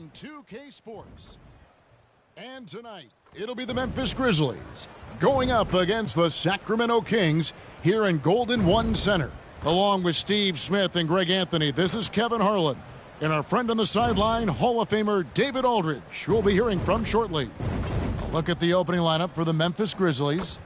2K Sports. And tonight, it'll be the Memphis Grizzlies going up against the Sacramento Kings here in Golden One Center. Along with Steve Smith and Greg Anthony, this is Kevin Harlan. And our friend on the sideline, Hall of Famer David Aldridge, who we'll be hearing from shortly. A look at the opening lineup for the Memphis Grizzlies.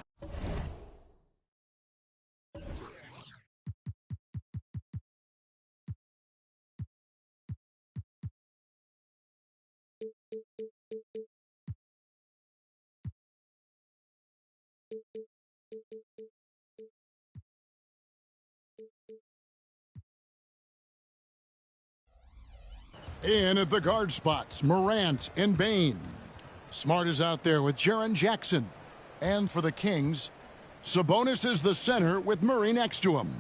In at the guard spots, Morant and Bane. Smart is out there with Jaren Jackson. And for the Kings, Sabonis is the center with Murray next to him.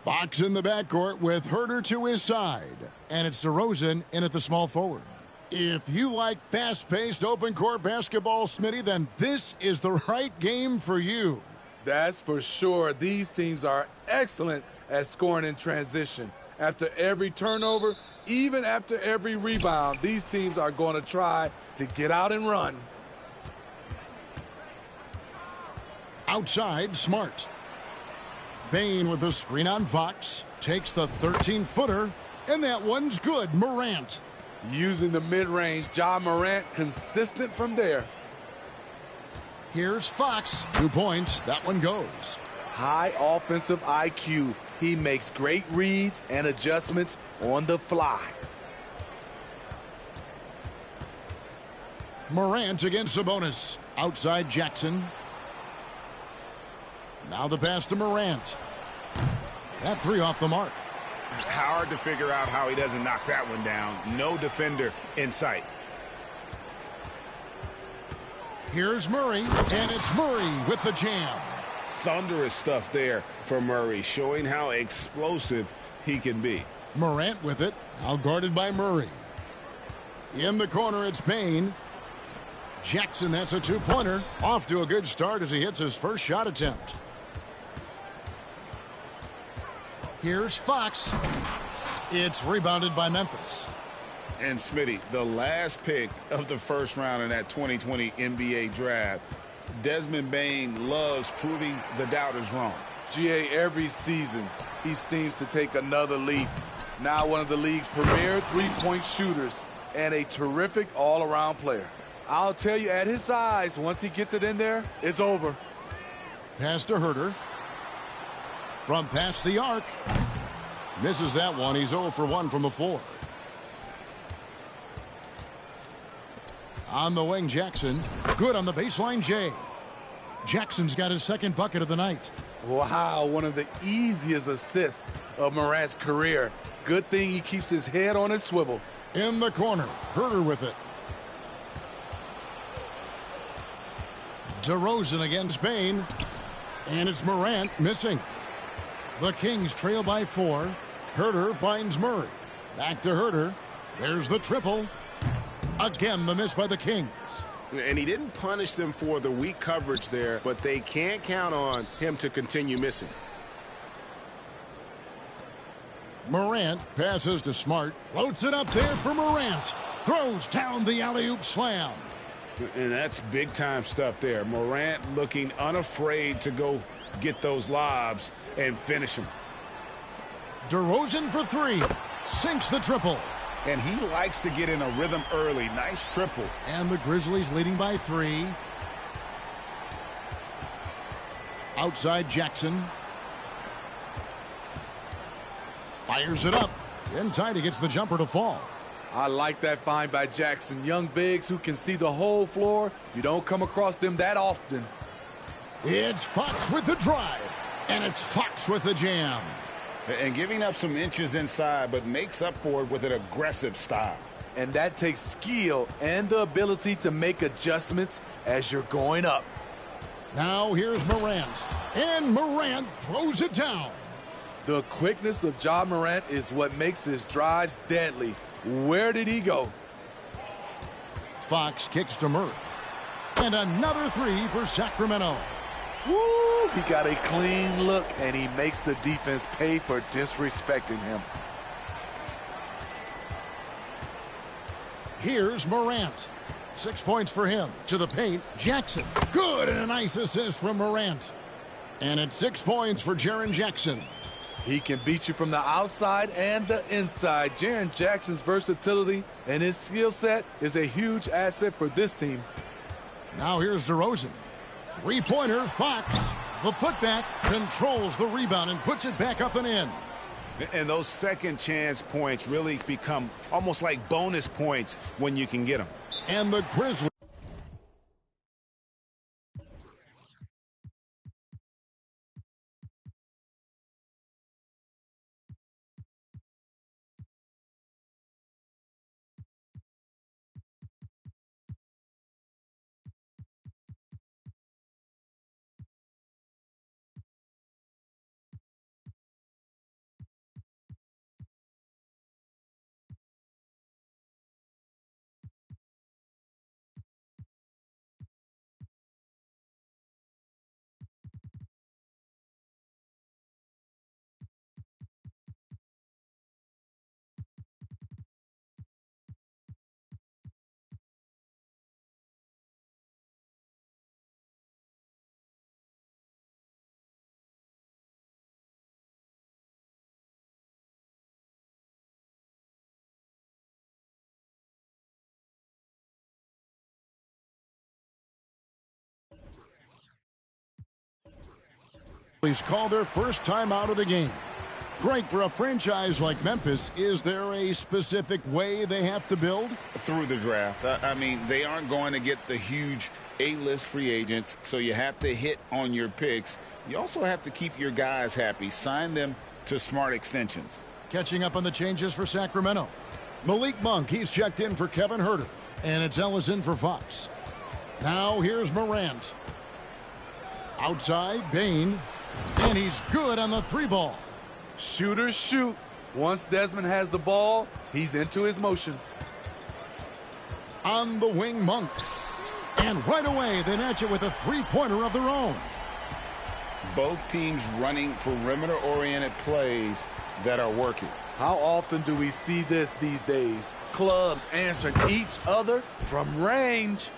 Fox in the backcourt with Huerter to his side. And it's DeRozan in at the small forward. If you like fast-paced open-court basketball, Smitty, then this is the right game for you. That's for sure. These teams are excellent at scoring in transition. After every turnover, even after every rebound, these teams are going to try to get out and run. Outside, Smart. Bane with the screen on Fox. Takes the 13-footer, and that one's good. Morant. Using the mid-range, Ja Morant consistent from there. Here's Fox. 2 points. That one goes. High offensive IQ. He makes great reads and adjustments on the fly. Morant against Sabonis. Outside Jackson. Now the pass to Morant. That three off the mark. Hard to figure out how he doesn't knock that one down. No defender in sight. Here's Murray, and it's Murray with the jam. Thunderous stuff there for Murray, showing how explosive he can be. Morant with it, now guarded by Murray. In the corner, it's Bane. Jackson, that's a two-pointer. Off to a good start as he hits his first shot attempt. Here's Fox. It's rebounded by Memphis. And Smitty, the last pick of the first round in that 2020 NBA draft, Desmond Bane loves proving the doubters wrong. GA, every season, he seems to take another leap. Now one of the league's premier three-point shooters and a terrific all-around player. I'll tell you, at his size, once he gets it in there, it's over. Pass to Huerter. From past the arc. Misses that one. He's 0 for 1 from the floor. On the wing, Jackson. Good on the baseline, Jay. Jackson's got his second bucket of the night. Wow, one of the easiest assists of Morant's career. Good thing he keeps his head on his swivel. In the corner, Huerter with it. DeRozan against Bane. And it's Morant missing. The Kings trail by 4. Huerter finds Murray. Back to Huerter. There's the triple. Again, the miss by the Kings. And he didn't punish them for the weak coverage there, but they can't count on him to continue missing. Morant passes to Smart. Floats it up there for Morant. Throws down the alley-oop slam. And that's big-time stuff there. Morant looking unafraid to go get those lobs and finish them. DeRozan for 3. Sinks the triple. And he likes to get in a rhythm early. Nice triple. And the Grizzlies leading by 3. Outside Jackson. Fires it up. In tight, he gets the jumper to fall. I like that find by Jackson. Young bigs who can see the whole floor. You don't come across them that often. It's Fox with the drive. And it's Fox with the jam. And giving up some inches inside, but makes up for it with an aggressive style. And that takes skill and the ability to make adjustments as you're going up. Now here's Morant. And Morant throws it down. The quickness of Ja Morant is what makes his drives deadly. Where did he go? Fox kicks to Murray. And another 3 for Sacramento. Woo! He got a clean look, and he makes the defense pay for disrespecting him. Here's Morant. 6 points for him. To the paint, Jackson. Good, and a nice assist from Morant. And it's 6 points for Jaren Jackson. He can beat you from the outside and the inside. Jaren Jackson's versatility and his skill set is a huge asset for this team. Now here's DeRozan. Three-pointer, Fox. The putback controls the rebound and puts it back up and in. And those second chance points really become almost like bonus points when you can get them. And the Grizzlies. Call their first time out of the game. Greg, for a franchise like Memphis, is there a specific way they have to build? Through the draft. I mean, they aren't going to get the huge A-list free agents, so you have to hit on your picks. You also have to keep your guys happy. Sign them to smart extensions. Catching up on the changes for Sacramento. Malik Monk, he's checked in for Kevin Huerter. And it's Ellison for Fox. Now here's Morant. Outside, Bane. And he's good on the three ball. Shooters shoot. Once Desmond has the ball, he's into his motion. On the wing, Monk. And right away, they match it with a three-pointer of their own. Both teams running perimeter-oriented plays that are working. How often do we see this these days? Clubs answering each other from range.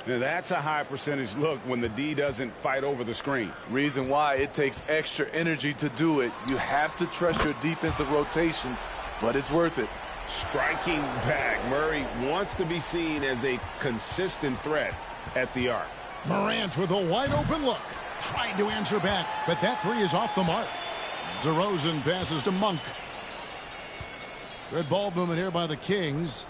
Now that's a high percentage look when the D doesn't fight over the screen. Reason why it takes extra energy to do it. You have to trust your defensive rotations, but it's worth it. Striking back. Murray wants to be seen as a consistent threat at the arc. Morant with a wide open look. Tried to answer back, but that three is off the mark. DeRozan passes to Monk. Good ball movement here by the Kings.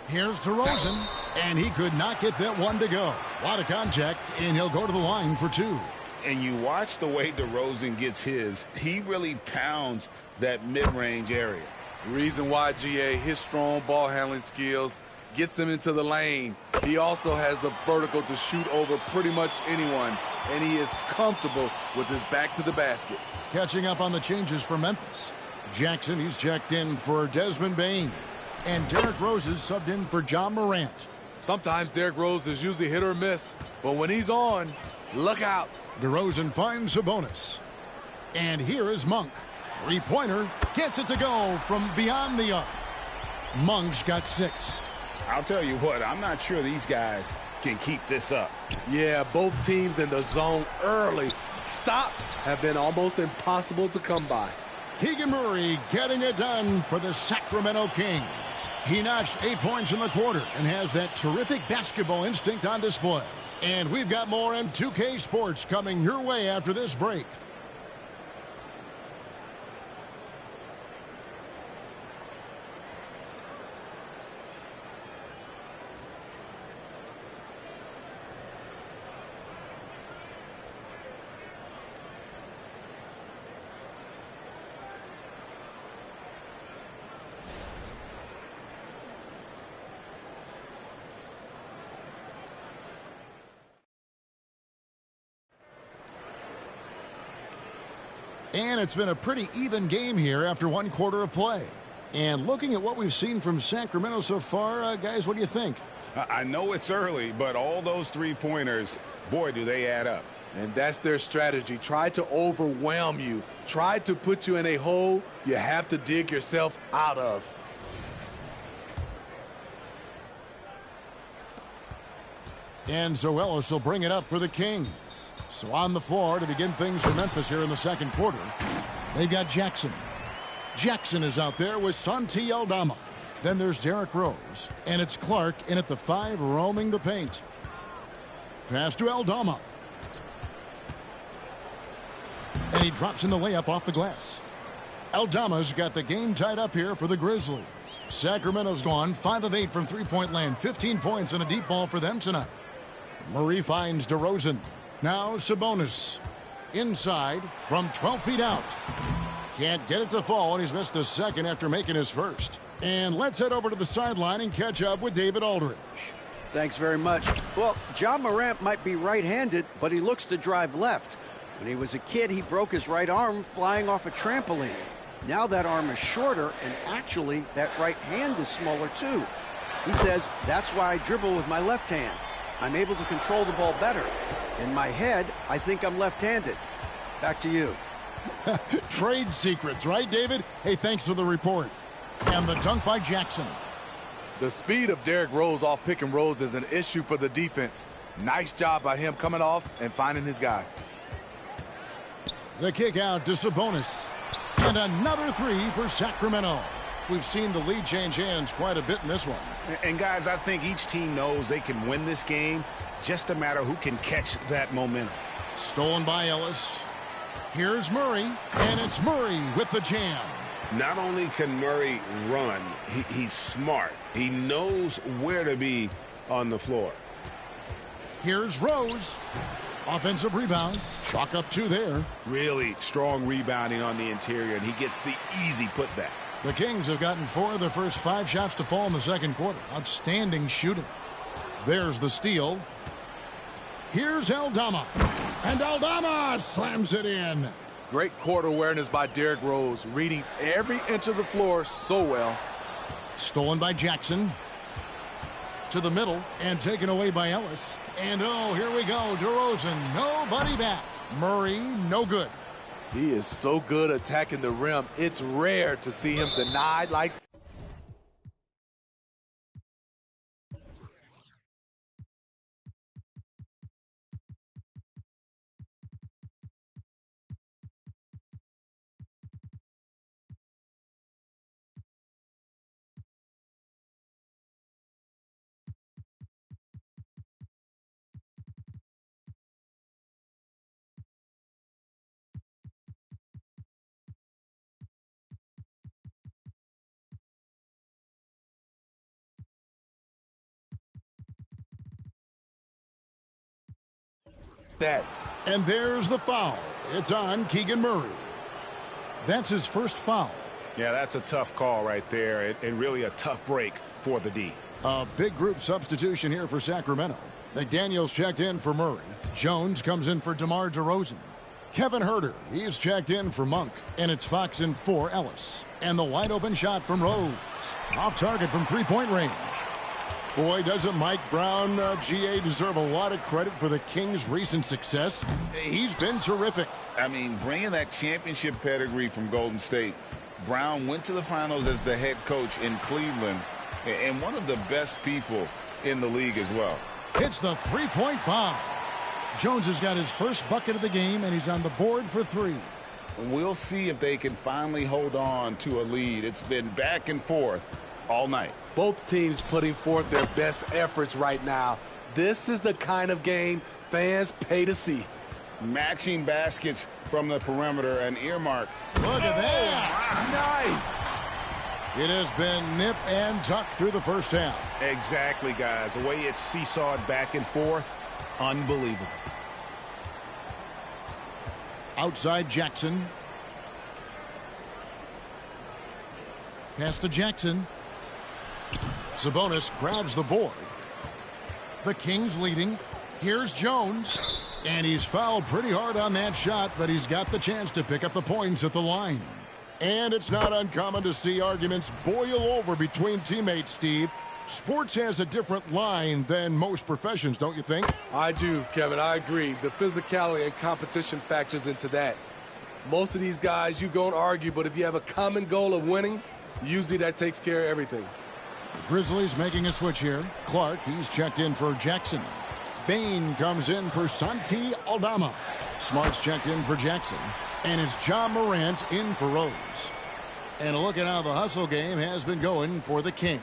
Here's DeRozan, and he could not get that one to go. A lot of contact, and he'll go to the line for two. And you watch the way DeRozan gets his. He really pounds that mid-range area. Reason why, GA, his strong ball handling skills gets him into the lane. He also has the vertical to shoot over pretty much anyone, and he is comfortable with his back to the basket. Catching up on the changes for Memphis. Jackson, he's checked in for Desmond Bane. And Derrick Rose is subbed in for John Morant. Sometimes Derrick Rose is usually hit or miss, but when he's on, look out. DeRozan finds Sabonis. And here is Monk. Three-pointer, gets it to go from beyond the arc. Monk's got 6. I'll tell you what, I'm not sure these guys can keep this up. Yeah, both teams in the zone early. Stops have been almost impossible to come by. Keegan Murray getting it done for the Sacramento Kings. He notched 8 points in the quarter and has that terrific basketball instinct on display. And we've got more M2K Sports coming your way after this break. And it's been a pretty even game here after one quarter of play. And looking at what we've seen from Sacramento so far, guys, what do you think? I know it's early, but all those three-pointers, boy, do they add up. And that's their strategy. Try to overwhelm you. Try to put you in a hole you have to dig yourself out of. And so Ellis will bring it up for the Kings. So on the floor to begin things for Memphis here in the second quarter, they've got Jackson. Jackson is out there with Santi Aldama. Then there's Derrick Rose. And it's Clark in at the 5 roaming the paint. Pass to Aldama. And he drops in the layup off the glass. Aldama's got the game tied up here for the Grizzlies. Sacramento's gone 5 of 8 from three-point land. 15 points and a deep ball for them tonight. Murray finds DeRozan. Now Sabonis. Inside from 12 feet out. Can't get it to fall, and he's missed the second after making his first. And let's head over to the sideline and catch up with David Aldridge. Thanks very much. Well, John Morant might be right-handed, but he looks to drive left. When he was a kid, he broke his right arm flying off a trampoline. Now that arm is shorter, and actually that right hand is smaller too. He says, that's why I dribble with my left hand. I'm able to control the ball better. In my head, I think I'm left-handed. Back to you. Trade secrets, right, David? Hey, thanks for the report. And the dunk by Jackson. The speed of Derrick Rose off pick and rolls is an issue for the defense. Nice job by him coming off and finding his guy. The kick out to Sabonis. And another three for Sacramento. We've seen the lead change hands quite a bit in this one. And guys, I think each team knows they can win this game. Just a matter who can catch that momentum. Stolen by Ellis. Here's Murray. And it's Murray with the jam. Not only can Murray run, he's smart. He knows where to be on the floor. Here's Rose. Offensive rebound. Chalk up 2 there. Really strong rebounding on the interior, and he gets the easy putback. The Kings have gotten 4 of their first 5 shots to fall in the second quarter. Outstanding shooting. There's the steal. Here's Aldama. And Aldama slams it in. Great court awareness by Derrick Rose, reading every inch of the floor so well. Stolen by Jackson. To the middle and taken away by Ellis. And oh, here we go. DeRozan, nobody back. Murray, no good. He is so good attacking the rim. It's rare to see him denied like that. And there's the foul. It's on Keegan Murray. That's his first foul. Yeah, that's a tough call right there, and really a tough break for the D. A big group substitution here for Sacramento. McDaniels checked in for Murray. Jones comes in for DeMar DeRozan. Kevin Huerter, he's checked in for Monk. And it's Fox in for Ellis. And the wide open shot from Rose. Off target from three-point range. Boy, doesn't Mike Brown, GA, deserve a lot of credit for the Kings' recent success. He's been terrific. I mean, bringing that championship pedigree from Golden State. Brown went to the finals as the head coach in Cleveland, and one of the best people in the league as well. Hits the three-point bomb. Jones has got his first bucket of the game, and he's on the board for 3. We'll see if they can finally hold on to a lead. It's been back and forth all night. Both teams putting forth their best efforts right now. This is the kind of game fans pay to see. Matching baskets from the perimeter and earmark. Look at that. Nice. It has been nip and tuck through the first half. Exactly, guys. The way it's seesawed back and forth, unbelievable. Outside Jackson. Pass to Jackson. Sabonis grabs the board. The Kings leading. Here's Jones. And he's fouled pretty hard on that shot, but he's got the chance to pick up the points at the line. And it's not uncommon to see arguments boil over between teammates, Steve. Sports has a different line than most professions, don't you think? I do, Kevin. I agree. The physicality and competition factors into that. Most of these guys, you go and argue, but if you have a common goal of winning, usually that takes care of everything. The Grizzlies making a switch here. Clark, he's checked in for Jackson. Bain comes in for Santi Aldama. Smart's checked in for Jackson. And it's John Morant in for Rose. And a look at how the hustle game has been going for the Kings.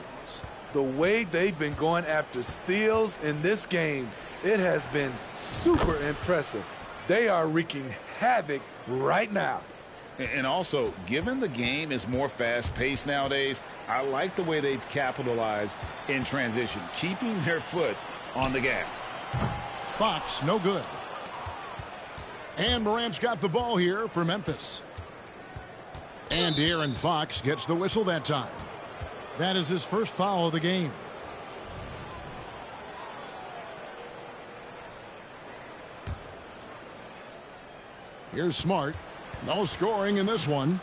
The way they've been going after steals in this game, it has been super impressive. They are wreaking havoc right now. And also, given the game is more fast-paced nowadays, I like the way they've capitalized in transition, keeping their foot on the gas. Fox, no good. And Morant's got the ball here for Memphis. And De'Aaron Fox gets the whistle that time. That is his first foul of the game. Here's Smart. No scoring in this one.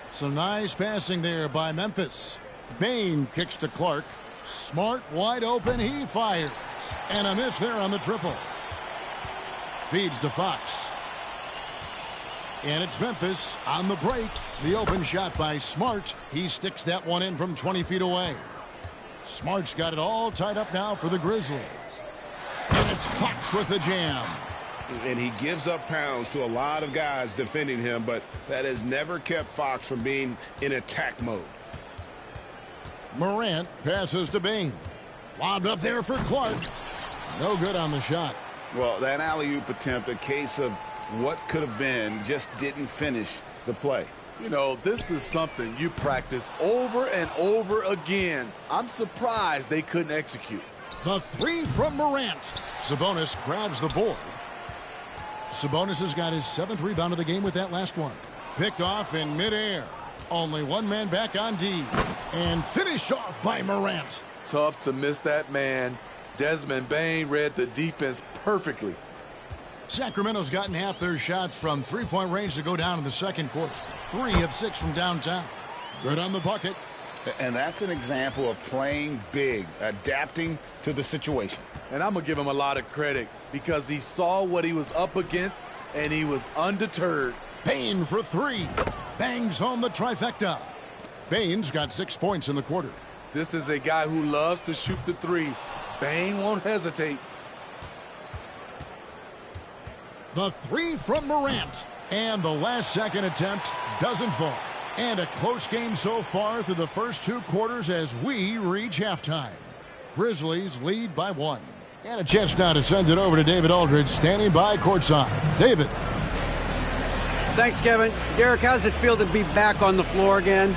Some nice passing there by Memphis. Bain kicks to Clark. Smart wide open. He fires. And a miss there on the triple. Feeds to Fox. And it's Memphis on the break. The open shot by Smart. He sticks that one in from 20 feet away. Smart's got it all tied up now for the Grizzlies. And it's Fox with the jam. And he gives up pounds to a lot of guys defending him, but that has never kept Fox from being in attack mode. Morant passes to Bain. Lobbed up there for Clark. No good on the shot. Well, that alley-oop attempt, a case of what could have been, just didn't finish the play. You know, this is something you practice over and over again. I'm surprised they couldn't execute. The three from Morant. Sabonis grabs the board. Sabonis has got his 7th rebound of the game with that last one. Picked off in midair. Only one man back on D. And finished off by Morant. Tough to miss that man. Desmond Bain read the defense perfectly. Sacramento's gotten half their shots from three-point range to go down in the second quarter. 3 of 6 from downtown. Good on the bucket. And that's an example of playing big, adapting to the situation. And I'm going to give him a lot of credit because he saw what he was up against and he was undeterred. Bain for 3. Bangs home the trifecta. Bain's got 6 points in the quarter. This is a guy who loves to shoot the 3. Bain won't hesitate. The 3 from Morant. And the last second attempt doesn't fall. And a close game so far through the first 2 quarters as we reach halftime. Grizzlies lead by 1. And a chance now to send it over to David Aldridge, standing by courtside. David. Thanks, Kevin. Derek, how's it feel to be back on the floor again?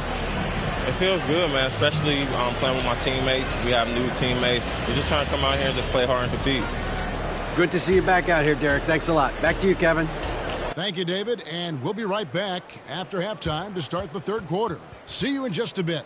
It feels good, man, especially playing with my teammates. We have new teammates. We're just trying to come out here and just play hard and compete. Good to see you back out here, Derek. Thanks a lot. Back to you, Kevin. Thank you, David, and we'll be right back after halftime to start the third quarter. See you in just a bit.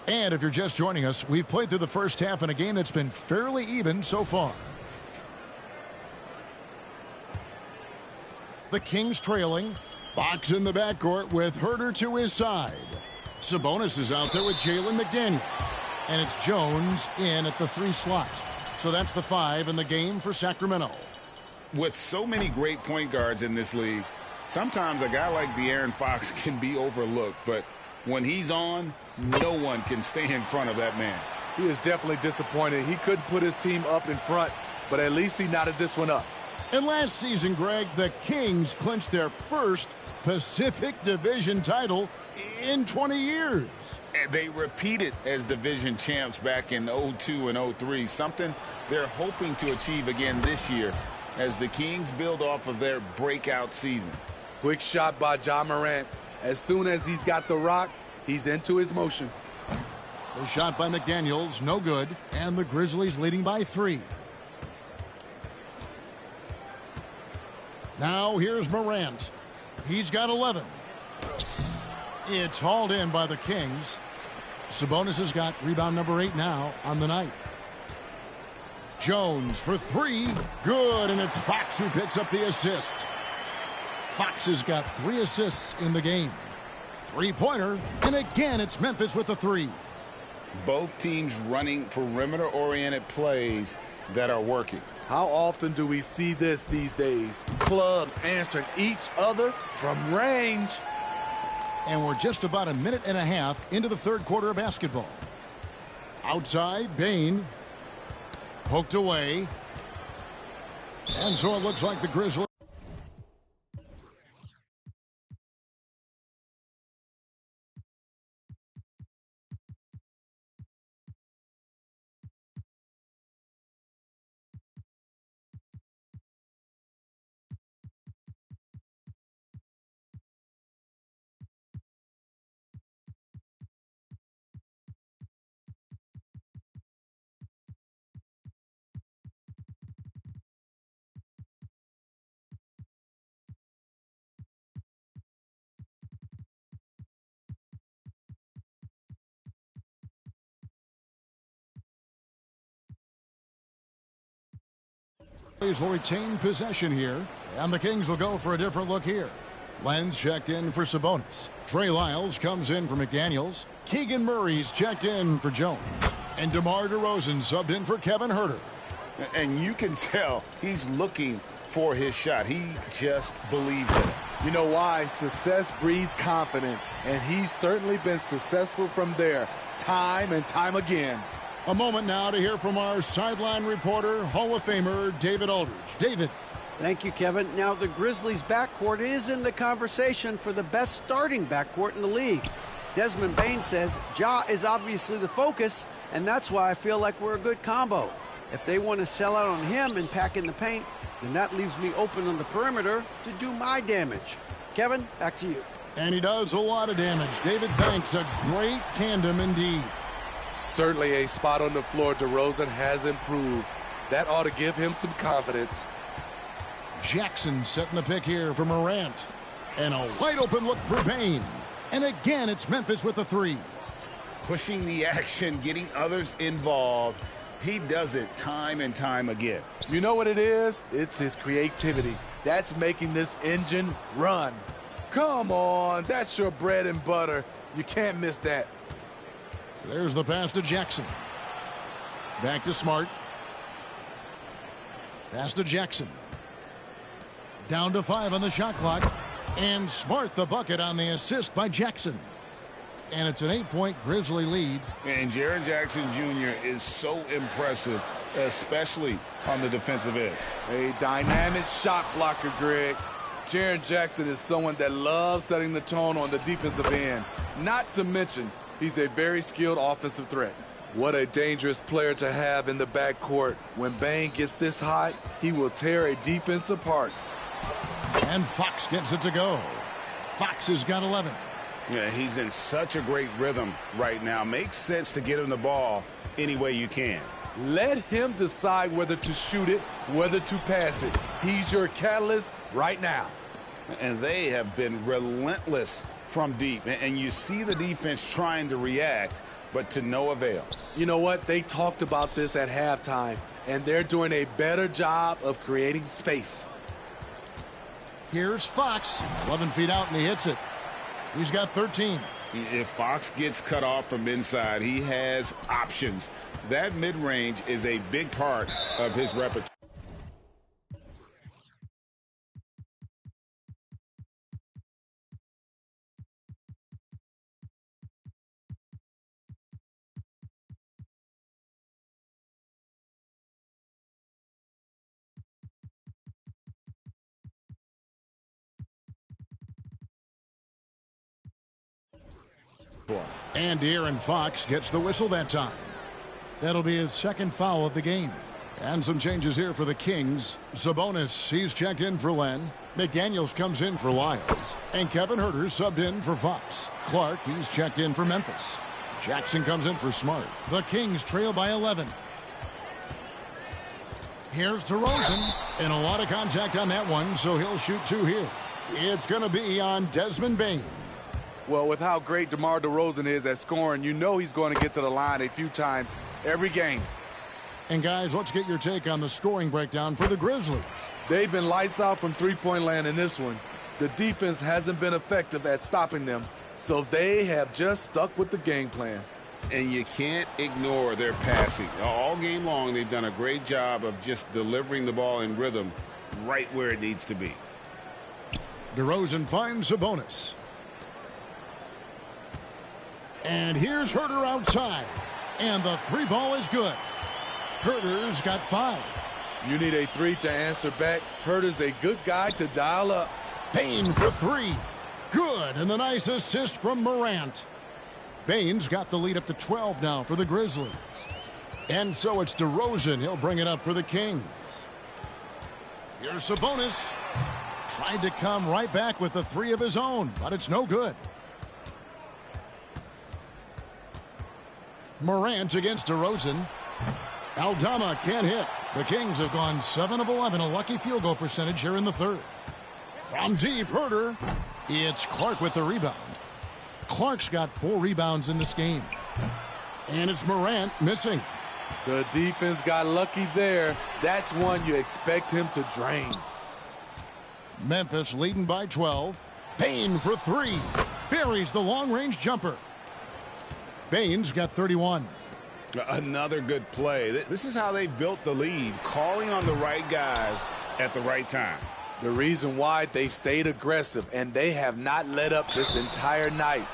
And if you're just joining us, we've played through the first half in a game that's been fairly even so far. The Kings trailing. Fox in the backcourt with Herter to his side. Sabonis is out there with Jalen McDaniels. And it's Jones in at the 3 slot. So that's the 5 in the game for Sacramento. With so many great point guards in this league, sometimes a guy like De'Aaron Fox can be overlooked. But when he's on, no one can stay in front of that man. He is definitely disappointed. He couldn't put his team up in front, but at least he knotted this one up. And last season, Greg, the Kings clinched their first Pacific Division title in 20 years. And they repeated as division champs back in 02 and 03, something they're hoping to achieve again this year as the Kings build off of their breakout season. Quick shot by John Morant. As soon as he's got the rock, he's into his motion. The shot by McDaniels, no good, and the Grizzlies leading by 3. Now here's Morant. He's got 11. It's hauled in by the Kings. Sabonis has got rebound number 8 now on the night. Jones for 3. Good, and it's Fox who picks up the assist. Fox has got 3 assists in the game. Three-pointer, and again it's Memphis with the 3. Both teams running perimeter-oriented plays that are working. How often do we see this these days? Clubs answering each other from range. And we're just about a minute and a half into the third quarter of basketball. Outside, Bane. Poked away. And so it looks like the Grizzlies. Will retain possession here, and the Kings will go for a different look here. Lenz checked in for Sabonis. Trey Lyles comes in for McDaniels. Keegan Murray's checked in for Jones. And DeMar DeRozan subbed in for Kevin Huerter. And you can tell he's looking for his shot. He just believes in it. You know why? Success breeds confidence, and he's certainly been successful from there time and time again. A moment now to hear from our sideline reporter, Hall of Famer David Aldridge. David. Thank you, Kevin. Now, the Grizzlies' backcourt is in the conversation for the best starting backcourt in the league. Desmond Bane says Ja is obviously the focus, and that's why I feel like we're a good combo. If they want to sell out on him and pack in the paint, then that leaves me open on the perimeter to do my damage. Kevin, back to you. And he does a lot of damage. David, thanks. A great tandem indeed. Certainly a spot on the floor. DeRozan has improved. That ought to give him some confidence. Jackson setting the pick here for Morant. And a wide open look for Bane. And again, it's Memphis with the 3. Pushing the action, getting others involved. He does it time and time again. You know what it is? It's his creativity. That's making this engine run. Come on, that's your bread and butter. You can't miss that. There's the pass to Jackson. Back to Smart. Pass to Jackson. Down to 5 on the shot clock. And Smart the bucket on the assist by Jackson. And it's an 8-point Grizzly lead. And Jaren Jackson Jr. is so impressive, especially on the defensive end. A dynamic shot blocker, Greg. Jaren Jackson is someone that loves setting the tone on the defensive end. Not to mention, he's a very skilled offensive threat. What a dangerous player to have in the backcourt. When Bane gets this hot, he will tear a defense apart. And Fox gets it to go. Fox has got 11. Yeah, he's in such a great rhythm right now. Makes sense to get him the ball any way you can. Let him decide whether to shoot it, whether to pass it. He's your catalyst right now. And they have been relentless from deep. And you see the defense trying to react, but to no avail. You know what? They talked about this at halftime, and they're doing a better job of creating space. Here's Fox. 11 feet out, and he hits it. He's got 13. If Fox gets cut off from inside, he has options. That mid-range is a big part of his repertoire. And De'Aaron Fox gets the whistle that time. That'll be his second foul of the game. And some changes here for the Kings. Sabonis, he's checked in for Len. McDaniels comes in for Lyles. And Kevin Huerter subbed in for Fox. Clark, he's checked in for Memphis. Jackson comes in for Smart. The Kings trail by 11. Here's DeRozan. And a lot of contact on that one, so he'll shoot 2 here. It's going to be on Desmond Bane. Well, with how great DeMar DeRozan is at scoring, you know he's going to get to the line a few times every game. And guys, let's get your take on the scoring breakdown for the Grizzlies. They've been lights out from three-point land in this one. The defense hasn't been effective at stopping them, so they have just stuck with the game plan. And you can't ignore their passing. All game long, they've done a great job of just delivering the ball in rhythm right where it needs to be. DeRozan finds Sabonis. And here's Huerter outside. And the 3 ball is good. Huerter's got 5. You need a 3 to answer back. Huerter's a good guy to dial up. Bane for 3. Good. And the nice assist from Morant. Bane's got the lead up to 12 now for the Grizzlies. And so it's DeRozan. He'll bring it up for the Kings. Here's Sabonis. Tried to come right back with the 3 of his own, but it's no good. Morant against DeRozan. Aldama can't hit. The Kings have gone 7 of 11, a lucky field goal percentage here in the 3rd. From deep, Huerter. It's Clark with the rebound. Clark's got 4 rebounds in this game. And it's Morant missing. The defense got lucky there. That's one you expect him to drain. Memphis leading by 12. Bane for 3. Buries the long-range jumper. Bane's got 31. Another good play. This is how they built the lead, calling on the right guys at the right time. The reason why they've stayed aggressive, and they have not let up this entire night.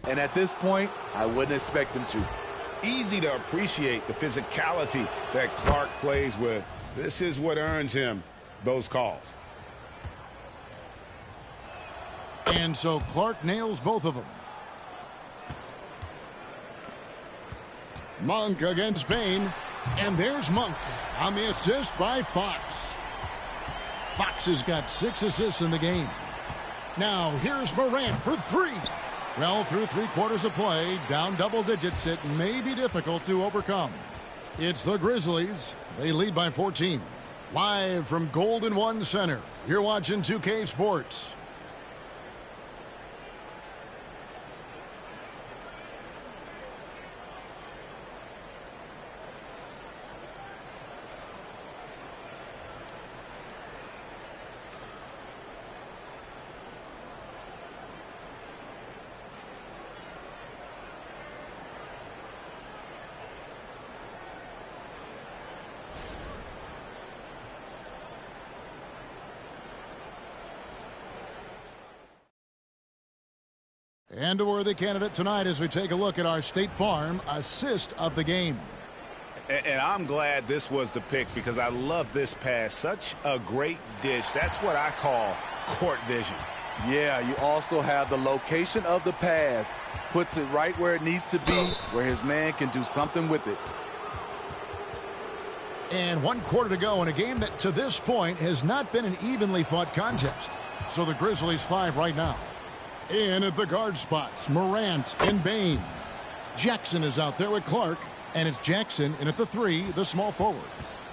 And at this point, I wouldn't expect them to. Easy to appreciate the physicality that Clark plays with. This is what earns him those calls. And so Clark nails both of them. Monk against Bane. And there's Monk on the assist by Fox. Fox has got 6 assists in the game. Now here's Morant for 3. Well, through 3 quarters of play, down double digits, it may be difficult to overcome. It's the Grizzlies. They lead by 14. Live from Golden One Center, you're watching 2K Sports. And a worthy candidate tonight as we take a look at our State Farm assist of the game. And I'm glad this was the pick because I love this pass. Such a great dish. That's what I call court vision. Yeah, you also have the location of the pass. Puts it right where it needs to be, where his man can do something with it. And 1 quarter to go in a game that to this point has not been an evenly fought contest. So the Grizzlies 5 right now. In at the guard spots, Morant and Bane. Jackson is out there with Clark, and it's Jackson in at the 3, the small forward.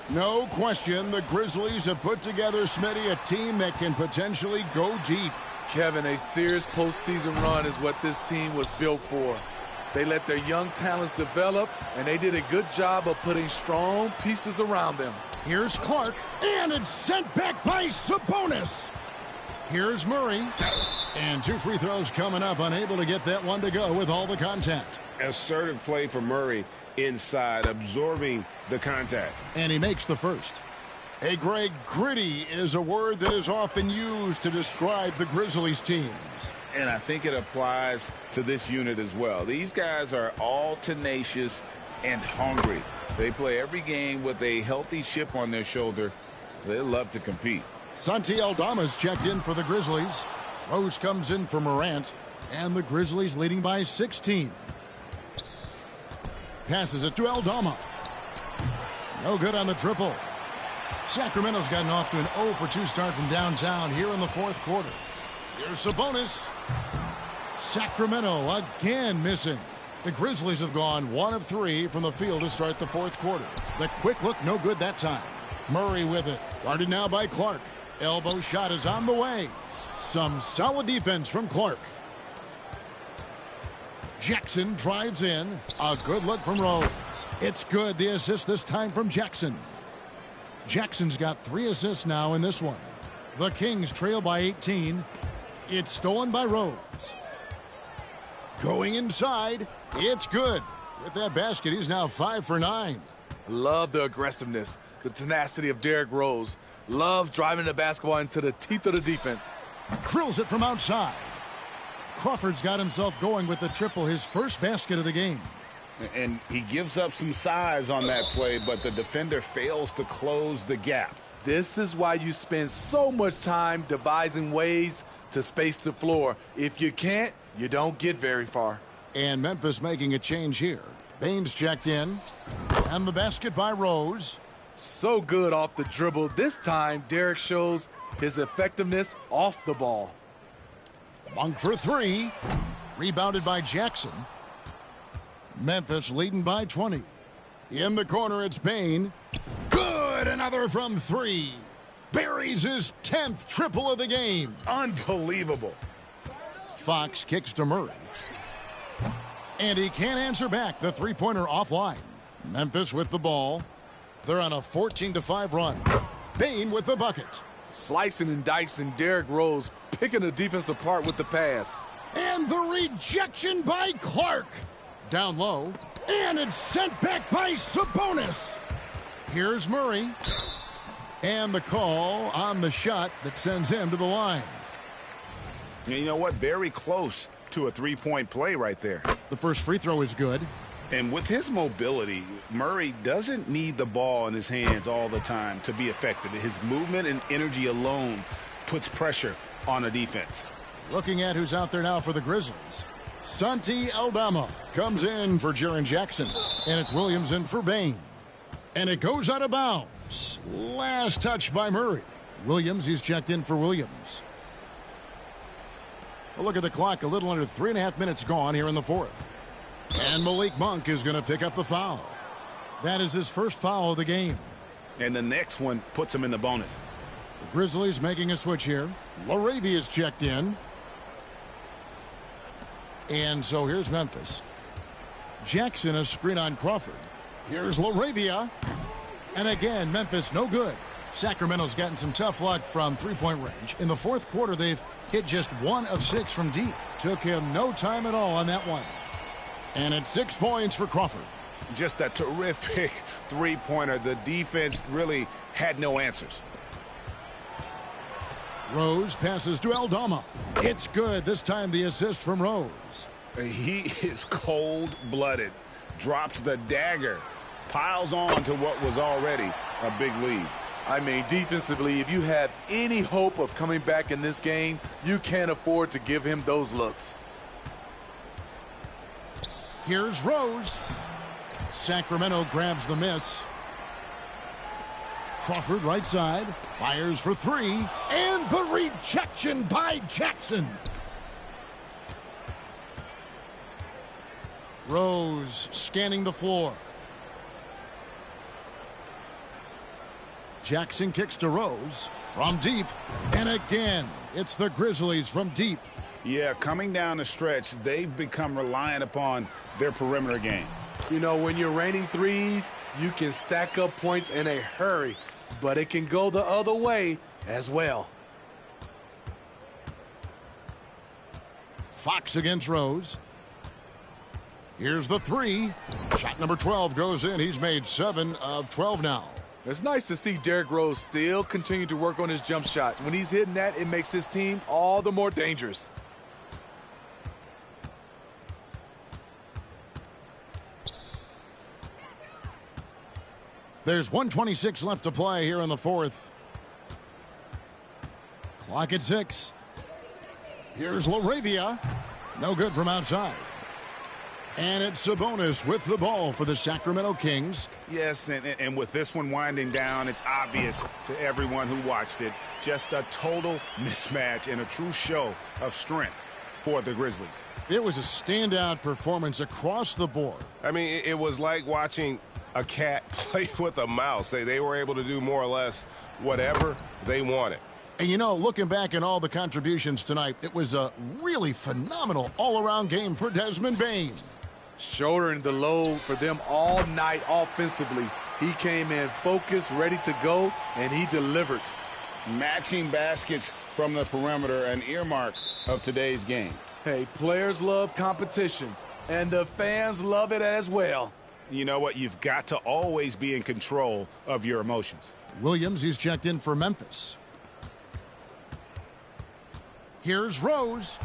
No question, the Grizzlies have put together, Smitty, a team that can potentially go deep. Kevin, a serious postseason run is what this team was built for. They let their young talents develop, and they did a good job of putting strong pieces around them. Here's Clark, and it's sent back by Sabonis. Here's Murray. And 2 free throws coming up, unable to get that one to go with all the contact. Assertive play for Murray inside, absorbing the contact. And he makes the first. Hey, Greg, gritty is a word that is often used to describe the Grizzlies teams. And I think it applies to this unit as well. These guys are all tenacious and hungry. They play every game with a healthy chip on their shoulder. They love to compete. Santi Aldama's checked in for the Grizzlies. Rose comes in for Morant. And the Grizzlies leading by 16. Passes it to Aldama. No good on the triple. Sacramento's gotten off to an 0 for 2 start from downtown here in the 4th quarter. Here's Sabonis. Sacramento again missing. The Grizzlies have gone 1 of 3 from the field to start the 4th quarter. The quick look no good that time. Murray with it. Guarded now by Clark. Elbow shot is on the way. Some solid defense from Clark. Jackson drives in. A good look from Rose. It's good. The assist this time from Jackson. Jackson's got 3 assists now in this one. The Kings trail by 18. It's stolen by Rose. Going inside. It's good. With that basket, he's now 5 for 9. Love the aggressiveness, the tenacity of Derrick Rose. Loves driving the basketball into the teeth of the defense. Drills it from outside. Crawford's got himself going with the triple, his first basket of the game. And he gives up some size on that play, but the defender fails to close the gap. This is why you spend so much time devising ways to space the floor. If you can't, you don't get very far. And Memphis making a change here. Baines checked in. And the basket by Rose. So good off the dribble. This time, Derrick shows his effectiveness off the ball. Monk for 3. Rebounded by Jackson. Memphis leading by 20. In the corner, it's Bane. Good! Another from 3. Buries his 10th triple of the game. Unbelievable. Fox kicks to Murray. And he can't answer back. The three-pointer offline. Memphis with the ball. They're on a 14-5 run. Bane with the bucket. Slicing and dicing Derrick Rose, picking the defense apart with the pass. And the rejection by Clark. Down low. And it's sent back by Sabonis. Here's Murray. And the call on the shot that sends him to the line. And you know what? Very close to a three-point play right there. The first free throw is good. And with his mobility, Murray doesn't need the ball in his hands all the time to be effective. His movement and energy alone puts pressure on a defense. Looking at who's out there now for the Grizzlies. Santi Aldama comes in for Jaren Jackson. And it's Williams in for Bane. And it goes out of bounds. Last touch by Murray. Williams, he's checked in for Williams. Well, look at the clock. A little under 3.5 minutes gone here in the 4th. And Malik Monk is going to pick up the foul. That is his first foul of the game. And the next one puts him in the bonus. The Grizzlies making a switch here. Laravia is checked in. And so here's Memphis. Jackson a screen on Crawford. Here's Laravia. And again, Memphis no good. Sacramento's gotten some tough luck from three-point range. In the 4th quarter, they've hit just 1 of 6 from deep. Took him no time at all on that one. And it's 6 points for Crawford. Just a terrific three-pointer. The defense really had no answers. Rose passes to Aldama. It's good. This time the assist from Rose. He is cold-blooded. Drops the dagger. Piles on to what was already a big lead. I mean, defensively, if you have any hope of coming back in this game, you can't afford to give him those looks. Here's Rose. Sacramento grabs the miss. Crawford right side. Fires for 3. And the rejection by Jackson. Rose scanning the floor. Jackson kicks to Rose from deep. And again, it's the Grizzlies from deep. Yeah, coming down the stretch, they've become reliant upon their perimeter game. You know, when you're raining threes, you can stack up points in a hurry, but it can go the other way as well. Fox against Rose. Here's the three. Shot number 12 goes in. He's made 7 of 12 now. It's nice to see Derrick Rose still continue to work on his jump shot. When he's hitting that, it makes his team all the more dangerous. There's 1:26 left to play here in the fourth. Clock at 6. Here's LaRavia. No good from outside. And it's Sabonis with the ball for the Sacramento Kings. Yes, and with this one winding down, it's obvious to everyone who watched it. Just a total mismatch and a true show of strength for the Grizzlies. It was a standout performance across the board. I mean, it was like watching a cat play with a mouse. They were able to do more or less whatever they wanted. And, you know, looking back at all the contributions tonight, it was a really phenomenal all-around game for Desmond Bane. Shouldering the load for them all night offensively. He came in focused, ready to go, and he delivered. Matching baskets from the perimeter, an earmark of today's game. Hey, players love competition, and the fans love it as well. You know what? You've got to always be in control of your emotions. Williams, he's checked in for Memphis. Here's Rose.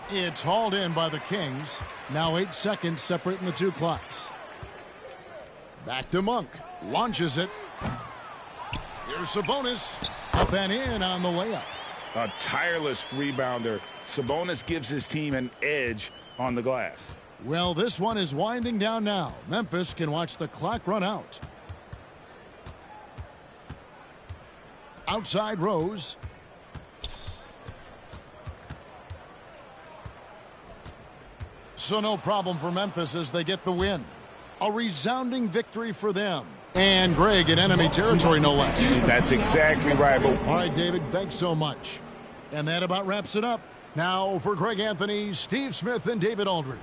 It's hauled in by the Kings. Now 8 seconds separating the two clocks. Back to Monk. Launches it. Here's Sabonis. Up and in on the layup. A tireless rebounder. Sabonis gives his team an edge on the glass. Well, this one is winding down now. Memphis can watch the clock run out. Outside Rose. So no problem for Memphis as they get the win. A resounding victory for them. And Greg in enemy territory, no less. That's exactly right. All right, David, thanks so much. And that about wraps it up. Now for Greg Anthony, Steve Smith, and David Aldridge.